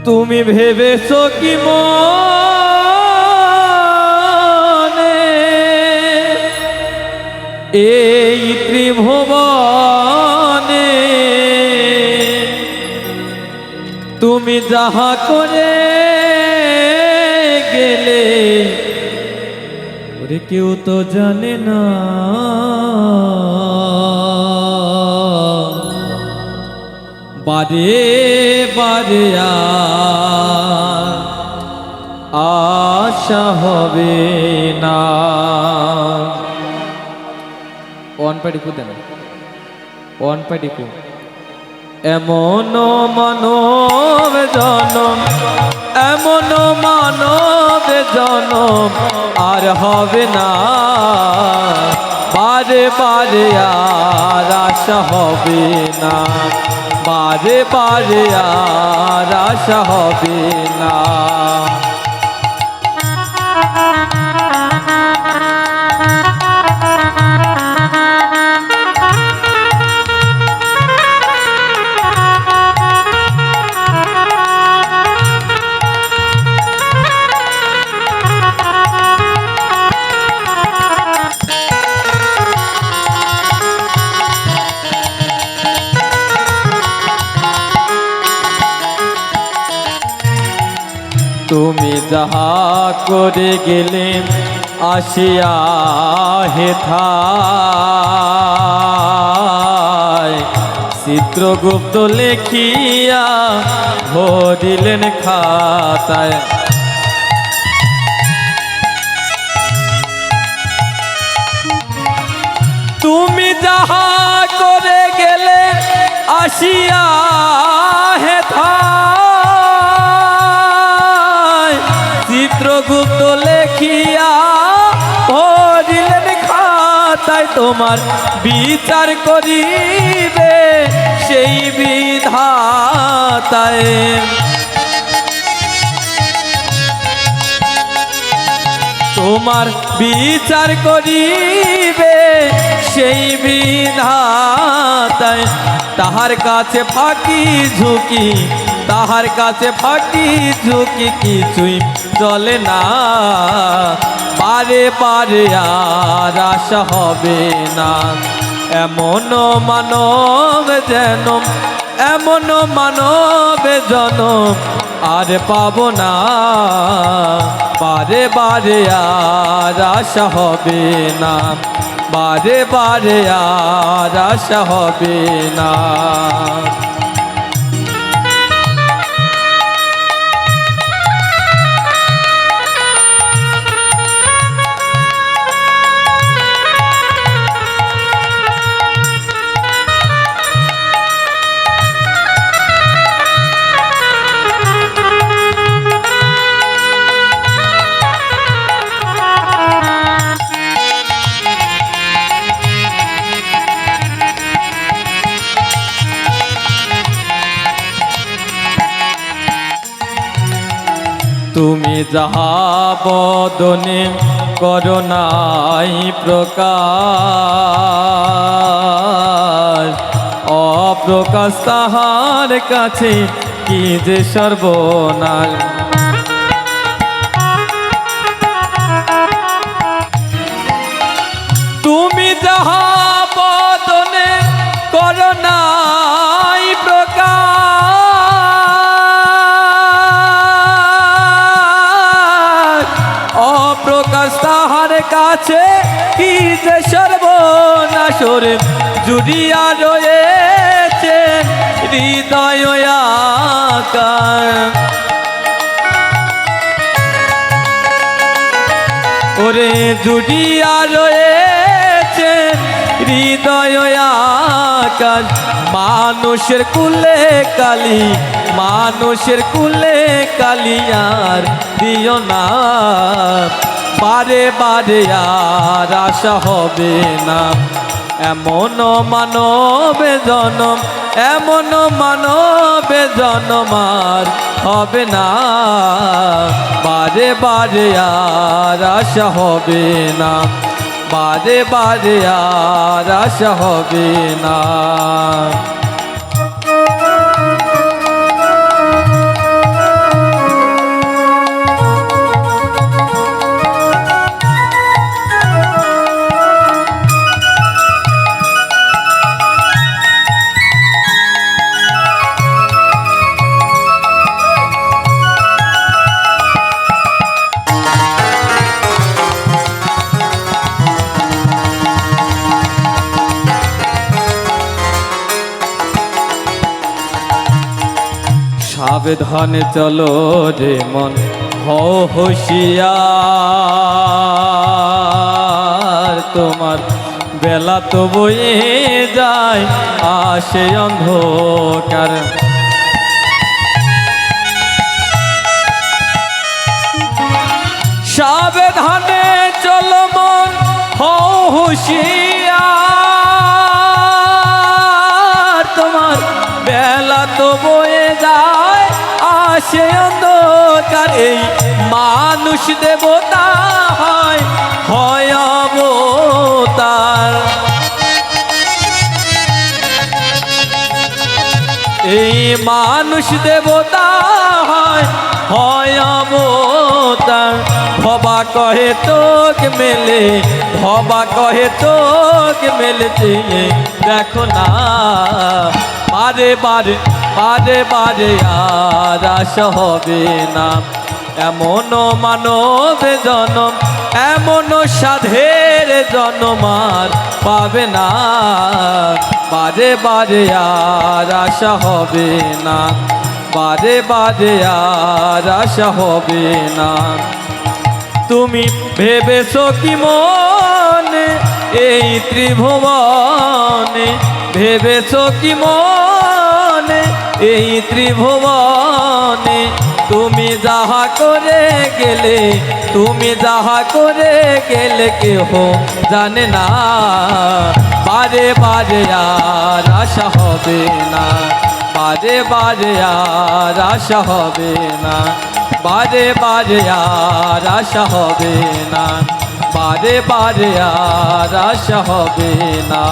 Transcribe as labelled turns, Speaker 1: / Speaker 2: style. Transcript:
Speaker 1: তুমি ভেবেছো কি মনে এই ত্রিভুবনে তুমি যাহা করে গেলে ওরে কেউ তো জানে না। বারে বারে আশা হবে না। ওয়ান পাইডিকু দেন, ওয়ান পাইডিকু। এমন মানব জনম, এমন মানব জনম আর হবে না। বারে বারে আর আশা হবে না, বারে বারে আর আশা হবে না। তুমি যাহা করে গেলে আসিয়া হেথায়, চিত্রগুপ্ত লেখিয়া ভরিলেন খাতায়। তুমি যাহা করে গেলে আসিয়া হেথায়, চিত্রগুপ্ত লেখিয়া ভরিলেন খাতায়। তোমার বিচার করিবে সেই বিধাতায়, তোমার বিচার করিবে সেই বিধাতায়। তাহার কাছে ফাঁকি ঝুঁকি, তাহার কাছে ফাঁকি ঝুঁকি কিছুই চলে না। বারে বারে আর আশা হবে না। এমন মানব যেন, এমন মানব জনম আর পাব না। বারে বারে আর আশা হবে না, বারে বারে আর আশা হবে না। তুমি যাহা বদনে করো নাই প্রকাশ, অপ্রকাশ তাহার কাছে কি যে সর্বনাশ। তুমি যাহা বদনে করো নাই প্রকাশ, অপ্রকাশ তাহার কাছে কি যে সর্বনাশ। ওরে জুড়িয়া রয়েছে হৃদয় আকার, ওরে জুড়িয়া রয়েছে হৃদয় আকাশ। মানুষের কুলে কালি, মানুষের কুলে কালিয়ার দিও না। বারে বারে আর আশা হবে না। এমন মানবে জনম, এমন মানবে জনম আর হবে না। বারে বারে আর আশা হবে না, বারে বারে আর আশা হবে না। সাবধানে চলো রে মন, হও হুঁশিয়ার। তোমার বেলা তো বয়ে যায়, আসে অন্ধকার। সাবধানে চলো মন, হও হুঁশিয়ার। তোমার বেলা তো বয়ে যায়, আসে অন্ধকার। এই মানুষ দেবতা হয়, হয় অবতার। এই মানুষ দেবতা হয়, হয় অবতার। ভবা কহে তোক মেলে, ভবা কহে তোক মেলে, দেখো না বারে বারে, বারে বারে আর আশা হবে না। এমন মানব জনম, এমন সাধের জনম আর পাবে না। বারে বারে আর আশা হবে না, বারে বারে আর আশা হবে না। তুমি ভেবেছো কি মনে এই ত্রিভুবনে, ভেবেছো কি মনে এই ত্রিভুবনে। তুমি যাহা করে গেলে, তুমি যাহা করে গেলে কেহ জানে না। বারে বারে আর আশা হবে না, বারে বারে আর আশা হবে না, বারে বারে আর আশা হবে না, বারে বারে আর আশা হবে না।